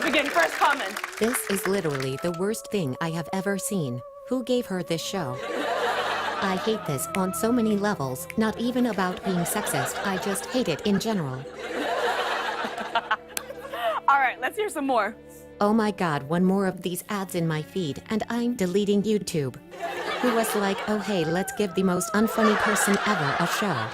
begin. First comment. This is literally the worst thing I have ever seen. Who gave her this show? I hate this on so many levels, not even about being sexist, I just hate it in general. All right, let's hear some more. Oh my god, one more of these ads in my feed, and I'm deleting YouTube. Who was like, oh hey, let's give the most unfunny person ever a show.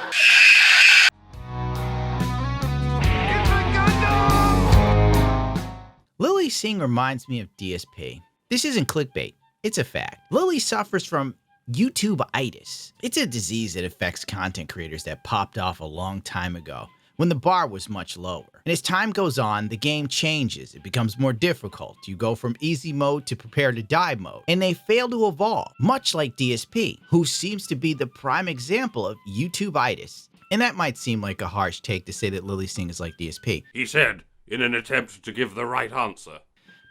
Lilly Singh reminds me of DSP. This isn't clickbait, it's a fact. Lilly suffers from YouTubeitis. It's a disease that affects content creators that popped off a long time ago, when the bar was much lower. And as time goes on, the game changes. It becomes more difficult. You go from easy mode to prepare to die mode, and they fail to evolve, much like DSP, who seems to be the prime example of YouTubeitis. And that might seem like a harsh take to say that Lilly Singh is like DSP. He said, in an attempt to give the right answer.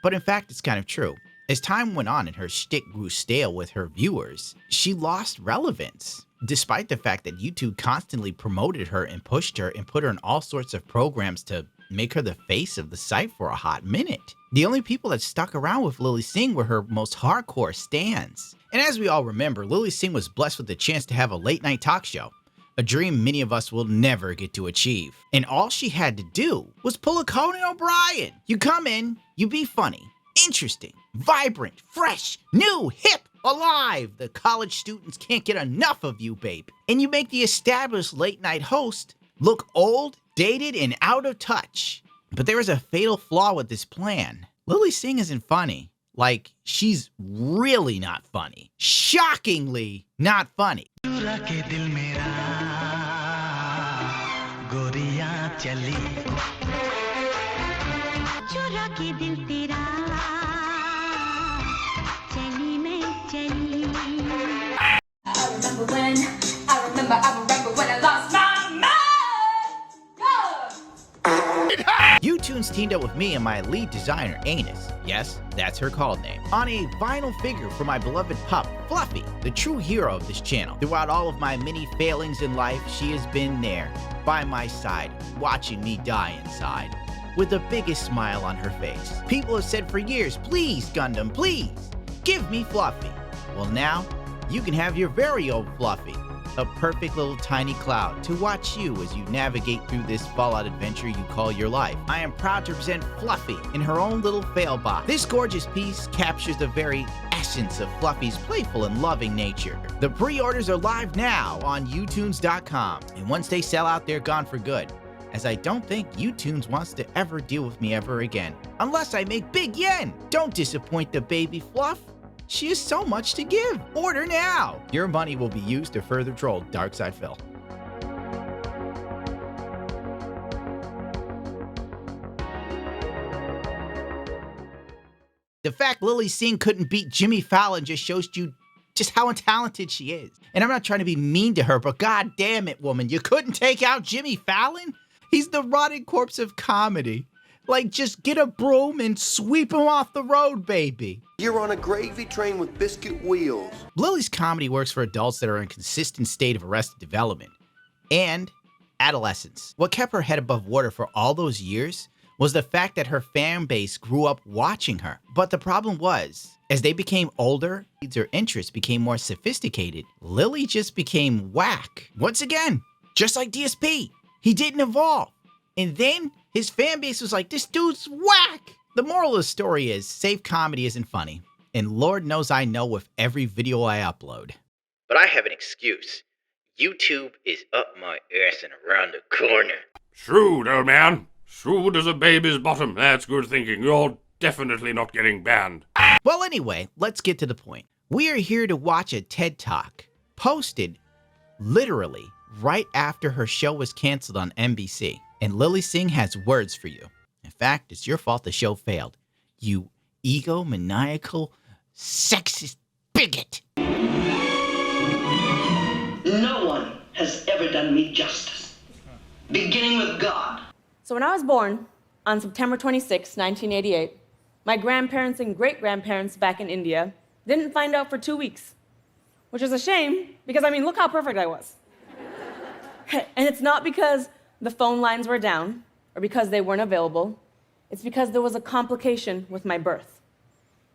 But in fact, it's kind of true. As time went on and her shtick grew stale with her viewers, she lost relevance. Despite the fact that YouTube constantly promoted her and pushed her and put her in all sorts of programs to make her the face of the site for a hot minute. The only people that stuck around with Lilly Singh were her most hardcore stans. And as we all remember, Lilly Singh was blessed with the chance to have a late night talk show, a dream many of us will never get to achieve. And all she had to do was pull a Conan O'Brien. You come in, you be funny, interesting, vibrant, fresh, new, hip, alive. The college students can't get enough of you, babe. And you make the established late night host look old, dated, and out of touch. But there is a fatal flaw with this plan. Lilly Singh isn't funny. Like, she's really not funny. Shockingly not funny. I remember when I lost my mind. YouTunes teamed up with me and my lead designer, Anus. Yes, that's her call name. On a vinyl figure for my beloved pup, Fluffy, the true hero of this channel. Throughout all of my many failings in life, she has been there, by my side, watching me die inside, with the biggest smile on her face. People have said for years, please, Gundam, please, give me Fluffy. Well now, you can have your very own Fluffy, a perfect little tiny cloud to watch you as you navigate through this Fallout adventure you call your life. I am proud to present Fluffy in her own little fail box. This gorgeous piece captures the very essence of Fluffy's playful and loving nature. The pre-orders are live now on YouTunes.com, and once they sell out, they're gone for good, as I don't think YouTunes wants to ever deal with me ever again. Unless I make big yen! Don't disappoint the baby Fluff. She has so much to give. Order now! Your money will be used to further troll Darkside Phil. The fact Lilly Singh couldn't beat Jimmy Fallon just shows you just how untalented she is. And I'm not trying to be mean to her, but god damn it, woman, you couldn't take out Jimmy Fallon? He's the rotting corpse of comedy. Like, just get a broom and sweep him off the road, baby. You're on a gravy train with biscuit wheels. Lilly's comedy works for adults that are in a consistent state of arrested development and adolescence. What kept her head above water for all those years was the fact that her fan base grew up watching her. But the problem was, as they became older, their interests became more sophisticated, Lilly just became whack. Once again, just like DSP, he didn't evolve. And then his fan base was like, this dude's whack. The moral of the story is, safe comedy isn't funny. And Lord knows I know with every video I upload. But I have an excuse. YouTube is up my ass and around the corner. Shrewd, old man. Shrewd as a baby's bottom. That's good thinking. You're definitely not getting banned. Well, anyway, let's get to the point. We are here to watch a TED Talk posted literally right after her show was canceled on NBC. And Lilly Singh has words for you. In fact, it's your fault the show failed. You egomaniacal, sexist bigot. No one has ever done me justice, beginning with God. So when I was born on September 26, 1988, my grandparents and great-grandparents back in India didn't find out for 2 weeks, which is a shame because, I mean, look how perfect I was. And it's not because the phone lines were down or because they weren't available. It's because there was a complication with my birth.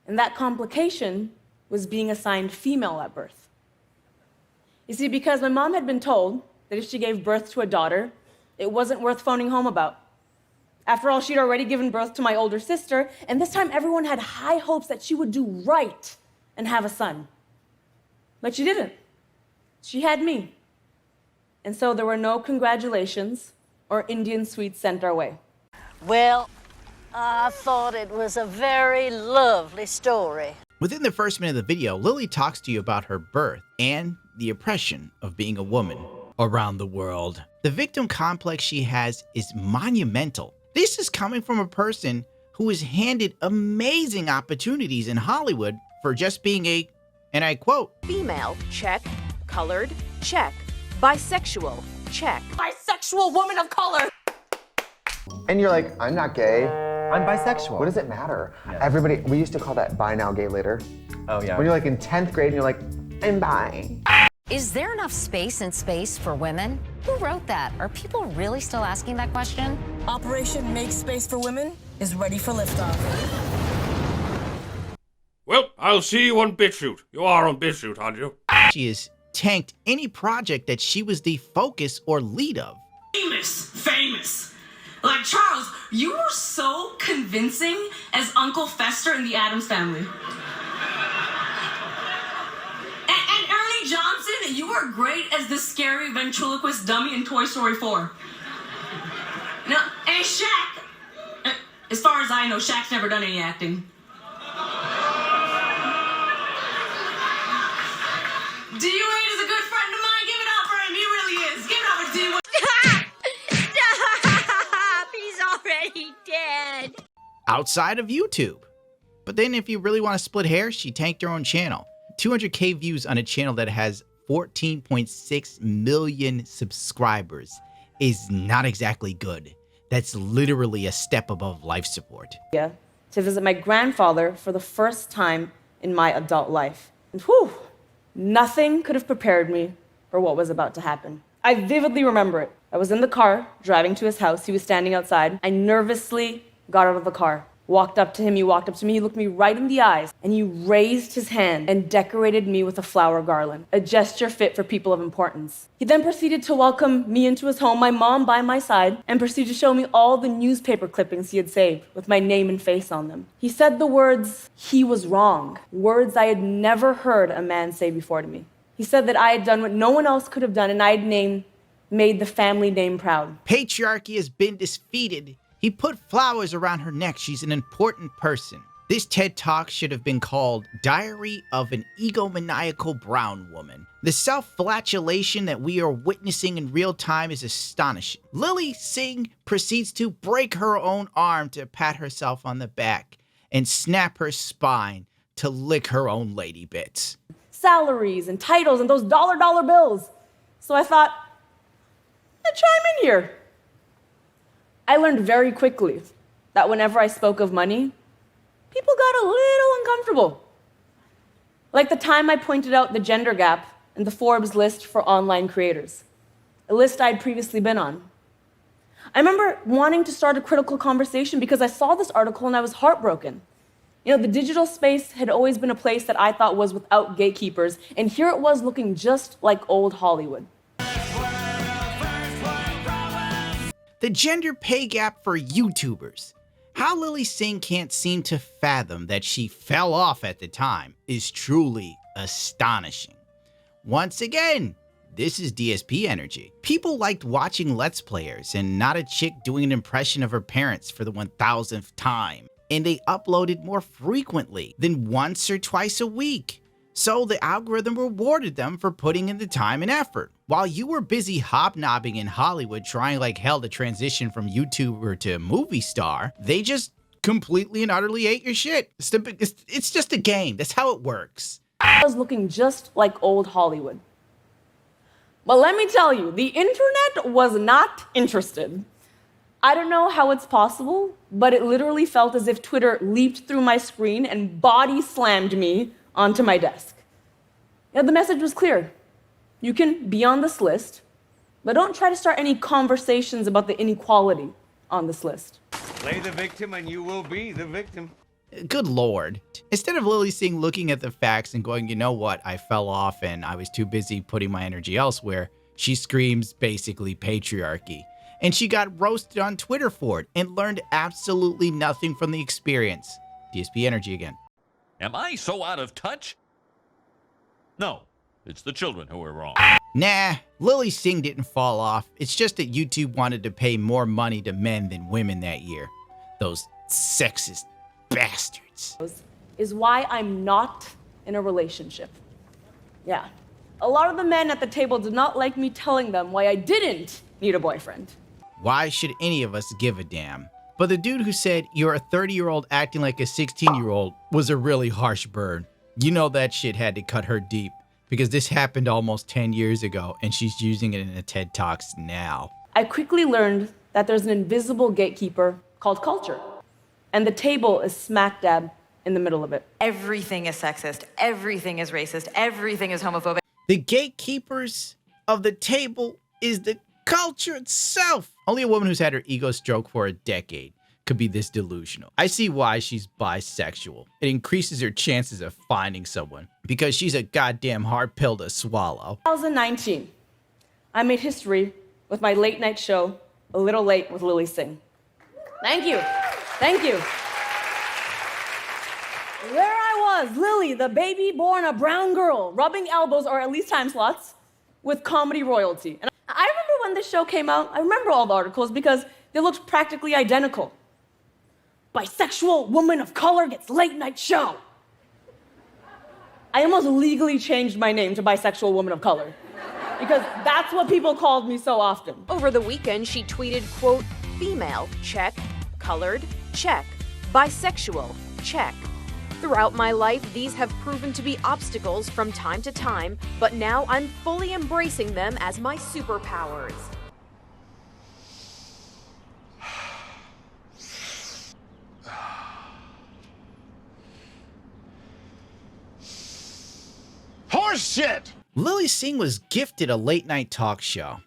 And that complication was being assigned female at birth. You see, because my mom had been told that if she gave birth to a daughter, it wasn't worth phoning home about. After all, she'd already given birth to my older sister, and this time everyone had high hopes that she would do right and have a son. But she didn't. She had me. And so there were no congratulations or Indian sweets sent our way. Well, I thought it was a very lovely story. Within the first minute of the video, Lilly talks to you about her birth and the oppression of being a woman around the world. The victim complex she has is monumental. This is coming from a person who is handed amazing opportunities in Hollywood for just being a, and I quote, female, check. Colored, check. Bisexual, check. Bisexual woman of color! And you're like, I'm not gay. I'm bisexual. What does it matter? Yes. Everybody, we used to call that buy now, gay later. Oh, yeah. When you're like in 10th grade and you're like, I'm bi. Is there enough space in space for women? Who wrote that? Are people really still asking that question? Operation Make Space for Women is ready for liftoff. Well, I'll see you on BitChute. You are on BitChute, aren't you? she has tanked any project that she was the focus or lead of. Famous. Like, Charles, you were so convincing as Uncle Fester in the Addams Family. And Ernie Johnson, you were great as the scary ventriloquist dummy in Toy Story 4. Now, and Shaq, as far as I know, Shaq's never done any acting. D-Wade is a good friend of mine. Give it up for him. He really is. Give it up for D-Wade. Stop! He's already dead. Outside of YouTube. But then if you really want to split hairs, she tanked her own channel. 200K views on a channel that has 14.6 million subscribers is not exactly good. That's literally a step above life support. To visit my grandfather for the first time in my adult life. And whew, nothing could have prepared me for what was about to happen. I vividly remember it. I was in the car, driving to his house. He was standing outside. I nervously got out of the car, walked up to him. He walked up to me. He looked me right in the eyes, and he raised his hand and decorated me with a flower garland, a gesture fit for people of importance. He then proceeded to welcome me into his home, my mom by my side, and proceeded to show me all the newspaper clippings he had saved with my name and face on them. He said the words, "He was wrong," words I had never heard a man say before to me. He said that I had done what no one else could have done, and I had made the family name proud. Patriarchy has been defeated. He put flowers around her neck. She's an important person. This TED Talk should have been called Diary of an Egomaniacal Brown Woman. The self-flagellation that we are witnessing in real time is astonishing. Lilly Singh proceeds to break her own arm to pat herself on the back and snap her spine to lick her own lady bits. Salaries and titles and those dollar bills. So I thought, I'd chime in here. I learned very quickly that whenever I spoke of money, people got a little uncomfortable. Like the time I pointed out the gender gap in the Forbes list for online creators, a list I'd previously been on. I remember wanting to start a critical conversation because I saw this article and I was heartbroken. You know, the digital space had always been a place that I thought was without gatekeepers, and here it was looking just like old Hollywood. The gender pay gap for YouTubers. How Lilly Singh can't seem to fathom that she fell off at the time is truly astonishing. Once again, this is DSP energy. People liked watching Let's Players and not a chick doing an impression of her parents for the 1000th time. And they uploaded more frequently than once or twice a week. So the algorithm rewarded them for putting in the time and effort. While you were busy hobnobbing in Hollywood trying like hell to transition from YouTuber to movie star, they just completely and utterly ate your shit. It's just a game. That's how it works. I was looking just like old Hollywood. But let me tell you, the internet was not interested. I don't know how it's possible, but it literally felt as if Twitter leaped through my screen and body slammed me onto my desk. You know, the message was clear. You can be on this list, but don't try to start any conversations about the inequality on this list. Play the victim and you will be the victim. Good Lord. Instead of Lilly Singh looking at the facts and going, you know what, I fell off and I was too busy putting my energy elsewhere, she screams basically patriarchy. And she got roasted on Twitter for it and learned absolutely nothing from the experience. DSP Energy again. Am I so out of touch? No, it's the children who are wrong. Nah, Lilly Singh didn't fall off. It's just that YouTube wanted to pay more money to men than women that year. Those sexist bastards. Is why I'm not in a relationship. Yeah. A lot of the men at the table did not like me telling them why I didn't need a boyfriend. Why should any of us give a damn? But the dude who said you're a 30-year-old acting like a 16-year-old was a really harsh burn. You know that shit had to cut her deep because this happened almost 10 years ago and she's using it in a TED Talks now. I quickly learned that there's an invisible gatekeeper called culture. And the table is smack dab in the middle of it. Everything is sexist. Everything is racist. Everything is homophobic. The gatekeepers of the table is the culture itself. Only a woman who's had her ego stroked for a decade could be this delusional. I see why she's bisexual. It increases her chances of finding someone because she's a goddamn hard pill to swallow. 2019, I made history with my late night show, A Little Late with Lilly Singh. Thank you. Thank you. There I was, Lily, the baby born a brown girl, rubbing elbows, or at least time slots, with comedy royalty. And I remember when this show came out, I remember all the articles because they looked practically identical. Bisexual woman of color gets late night show. I almost legally changed my name to bisexual woman of color because that's what people called me so often. Over the weekend, she tweeted, quote, female, check, colored, check, bisexual, check. Throughout my life, these have proven to be obstacles from time to time, but now I'm fully embracing them as my superpowers. Horse shit! Lilly Singh was gifted a late night talk show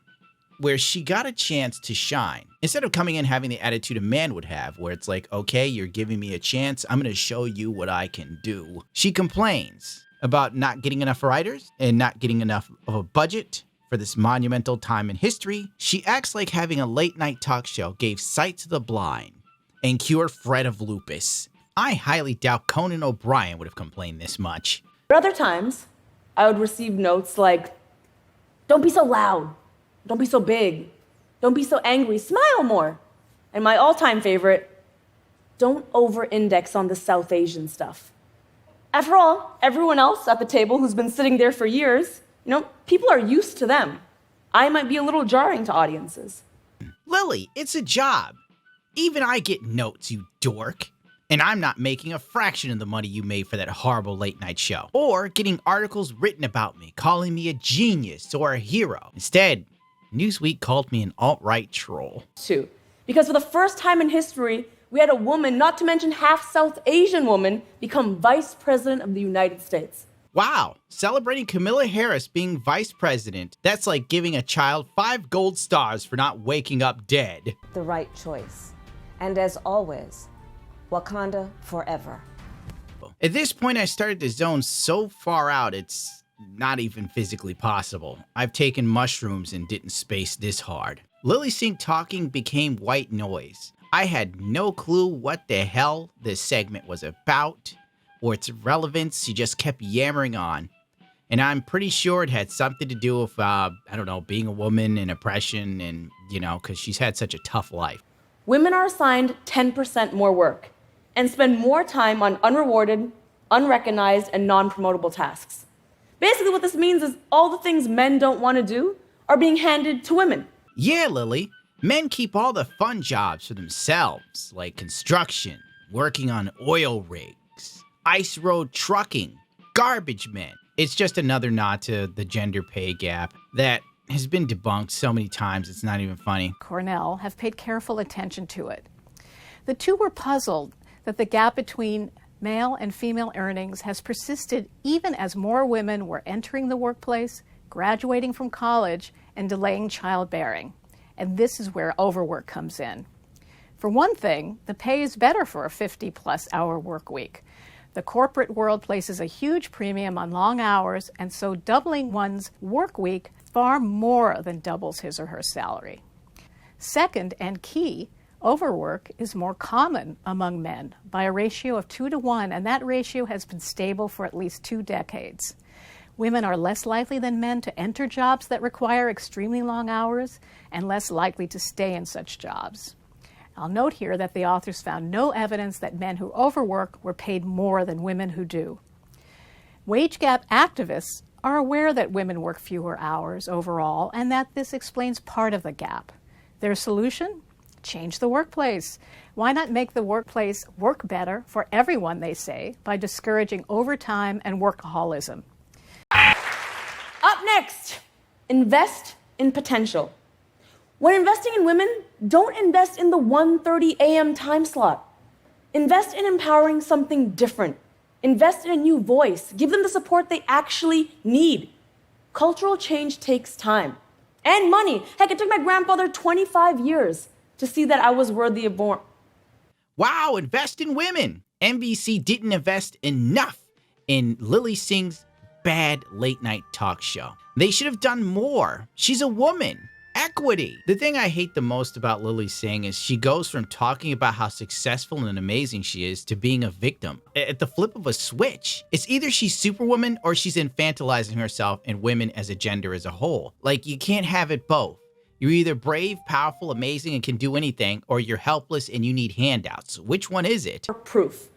where she got a chance to shine. Instead of coming in having the attitude a man would have, where it's like, okay, you're giving me a chance, I'm gonna show you what I can do. She complains about not getting enough writers and not getting enough of a budget for this monumental time in history. She acts like having a late night talk show gave sight to the blind and cured Fred of lupus. I highly doubt Conan O'Brien would have complained this much. But other times, I would receive notes like, don't be so loud. Don't be so big. Don't be so angry. Smile more. And my all-time favorite, don't over-index on the South Asian stuff. After all, everyone else at the table who's been sitting there for years, people are used to them. I might be a little jarring to audiences. Lily, it's a job. Even I get notes, you dork. And I'm not making a fraction of the money you made for that horrible late night show. Or getting articles written about me, calling me a genius or a hero. Instead, Newsweek called me an alt-right troll. Too. Because for the first time in history, we had a woman, not to mention half South Asian woman, become Vice President of the United States. Wow, celebrating Kamala Harris being vice president, that's like giving a child 5 gold stars for not waking up dead. The right choice. And as always, Wakanda forever. At this point, I started to zone so far out, it's not even physically possible. I've taken mushrooms and didn't space this hard. Lilly Singh talking became white noise. I had no clue what the hell this segment was about or its relevance. She just kept yammering on. And I'm pretty sure it had something to do with, being a woman and oppression and, because she's had such a tough life. Women are assigned 10% more work and spend more time on unrewarded, unrecognized, and non-promotable tasks. Basically, what this means is all the things men don't want to do are being handed to women. Yeah, Lily. Men keep all the fun jobs for themselves, like construction, working on oil rigs, ice road trucking, garbage men. It's just another nod to the gender pay gap that has been debunked so many times it's not even funny. Cornell have paid careful attention to it. The two were puzzled that the gap between male and female earnings has persisted even as more women were entering the workplace, graduating from college, and delaying childbearing. And this is where overwork comes in. For one thing, the pay is better for a 50-plus hour work week. The corporate world places a huge premium on long hours, and so doubling one's work week far more than doubles his or her salary. Second, and key, overwork is more common among men by a ratio of 2 to 1, and that ratio has been stable for at least 2 decades. Women are less likely than men to enter jobs that require extremely long hours and less likely to stay in such jobs. I'll note here that the authors found no evidence that men who overwork were paid more than women who do. Wage gap activists are aware that women work fewer hours overall and that this explains part of the gap. Their solution? Change the workplace. Why not make the workplace work better for everyone, they say, by discouraging overtime and workaholism? Up next, invest in potential. When investing in women, don't invest in the 1:30 a.m. time slot. Invest in empowering something different. Invest in a new voice. Give them the support they actually need. Cultural change takes time and money. Heck, it took my grandfather 25 years to see that I was worthy of born. Wow, invest in women. NBC didn't invest enough in Lilly Singh's bad late night talk show. They should have done more. She's a woman. Equity. The thing I hate the most about Lilly Singh is she goes from talking about how successful and amazing she is to being a victim. At the flip of a switch. It's either she's Superwoman or she's infantilizing herself and women as a gender as a whole. Like, you can't have it both. You're either brave, powerful, amazing, and can do anything, or you're helpless and you need handouts. Which one is it? Proof.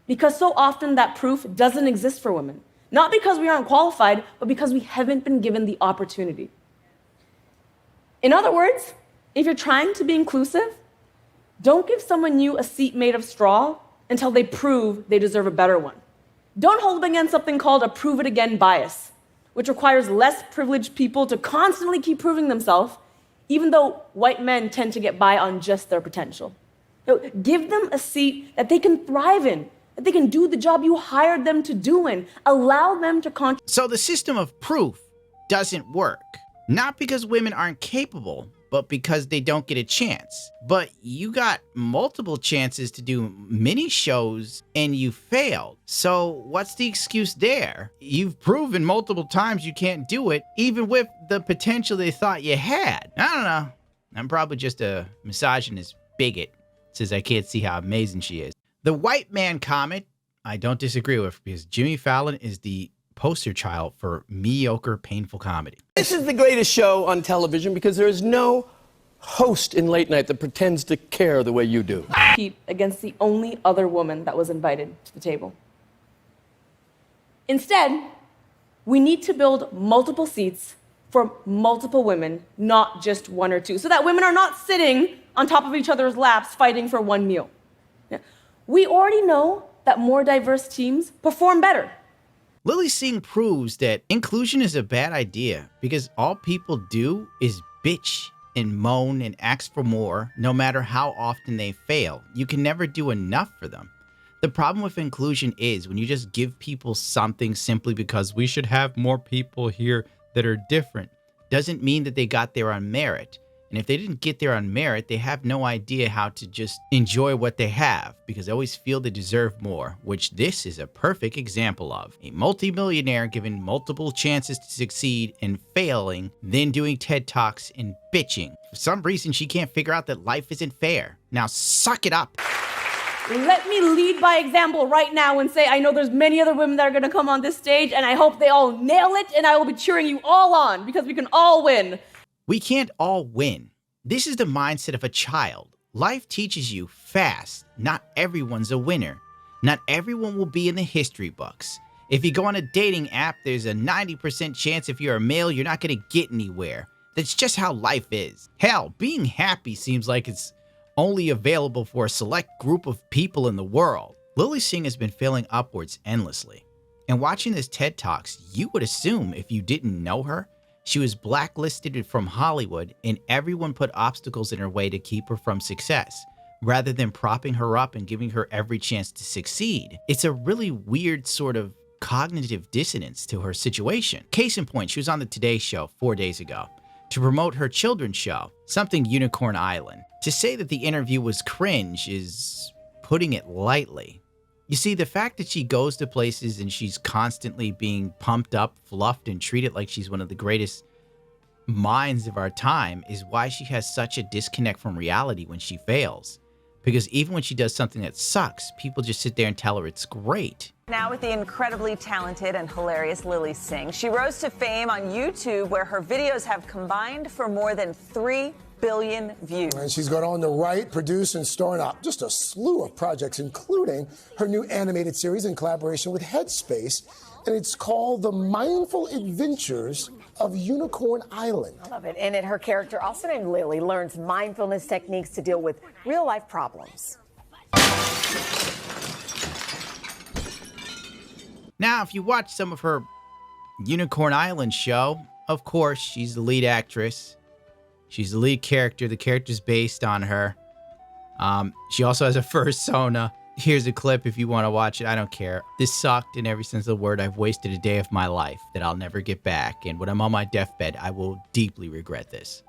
Because so often that proof doesn't exist for women. Not because we aren't qualified, but because we haven't been given the opportunity. In other words, if you're trying to be inclusive, don't give someone new a seat made of straw until they prove they deserve a better one. Don't hold them against something called a prove it again bias, which requires less privileged people to constantly keep proving themselves, even though white men tend to get by on just their potential. Give them a seat that they can thrive in, that they can do the job you hired them to do in. Allow them to contribute. So the system of proof doesn't work. Not because women aren't capable, but because they don't get a chance. But you got multiple chances to do mini shows and you failed. So what's the excuse there? You've proven multiple times you can't do it, even with the potential they thought you had. I don't know. I'm probably just a misogynist bigot. Says I can't see how amazing she is. The white man comment, I don't disagree with, because Jimmy Fallon is the poster child for mediocre, painful comedy. This is the greatest show on television because there is no host in late night that pretends to care the way you do. Compete against the only other woman that was invited to the table. Instead, we need to build multiple seats for multiple women, not just one or two, so that women are not sitting on top of each other's laps fighting for one meal. We already know that more diverse teams perform better. Lilly Singh proves that inclusion is a bad idea because all people do is bitch and moan and ask for more, no matter how often they fail. You can never do enough for them. The problem with inclusion is when you just give people something simply because we should have more people here that are different, doesn't mean that they got there on merit. And if they didn't get there on merit, they have no idea how to just enjoy what they have because they always feel they deserve more, which this is a perfect example of. A multimillionaire given multiple chances to succeed and failing, then doing TED Talks and bitching. For some reason, she can't figure out that life isn't fair. Now suck it up. Let me lead by example right now and say I know there's many other women that are going to come on this stage, and I hope they all nail it, and I will be cheering you all on because we can all win. We can't all win. This is the mindset of a child. Life teaches you fast. Not everyone's a winner. Not everyone will be in the history books. If you go on a dating app, there's a 90% chance if you're a male, you're not going to get anywhere. That's just how life is. Hell, being happy seems like it's only available for a select group of people in the world. Lilly Singh has been failing upwards endlessly. And watching this TED Talks, you would assume if you didn't know her, she was blacklisted from Hollywood and everyone put obstacles in her way to keep her from success, rather than propping her up and giving her every chance to succeed. It's a really weird sort of cognitive dissonance to her situation. Case in point, she was on the Today Show 4 days ago. to promote her children's show, Something Unicorn Island. To say that the interview was cringe is putting it lightly. You see, the fact that she goes to places and she's constantly being pumped up, fluffed, and treated like she's one of the greatest minds of our time is why she has such a disconnect from reality when she fails. Because even when she does something that sucks, people just sit there and tell her it's great. Now with the incredibly talented and hilarious Lilly Singh. She rose to fame on YouTube, where her videos have combined for more than 3 billion views. And she's gone on to write, produce, and star in just a slew of projects, including her new animated series in collaboration with Headspace. And it's called The Mindful Adventures of Unicorn Island. I love it. And her character, also named Lily, learns mindfulness techniques to deal with real-life problems. Now, if you watch some of her Unicorn Island show, of course, she's the lead actress. She's the lead character. The character's based on her. She also has a fursona. Here's a clip if you want to watch it. I don't care. This sucked in every sense of the word. I've wasted a day of my life that I'll never get back. And when I'm on my deathbed, I will deeply regret this.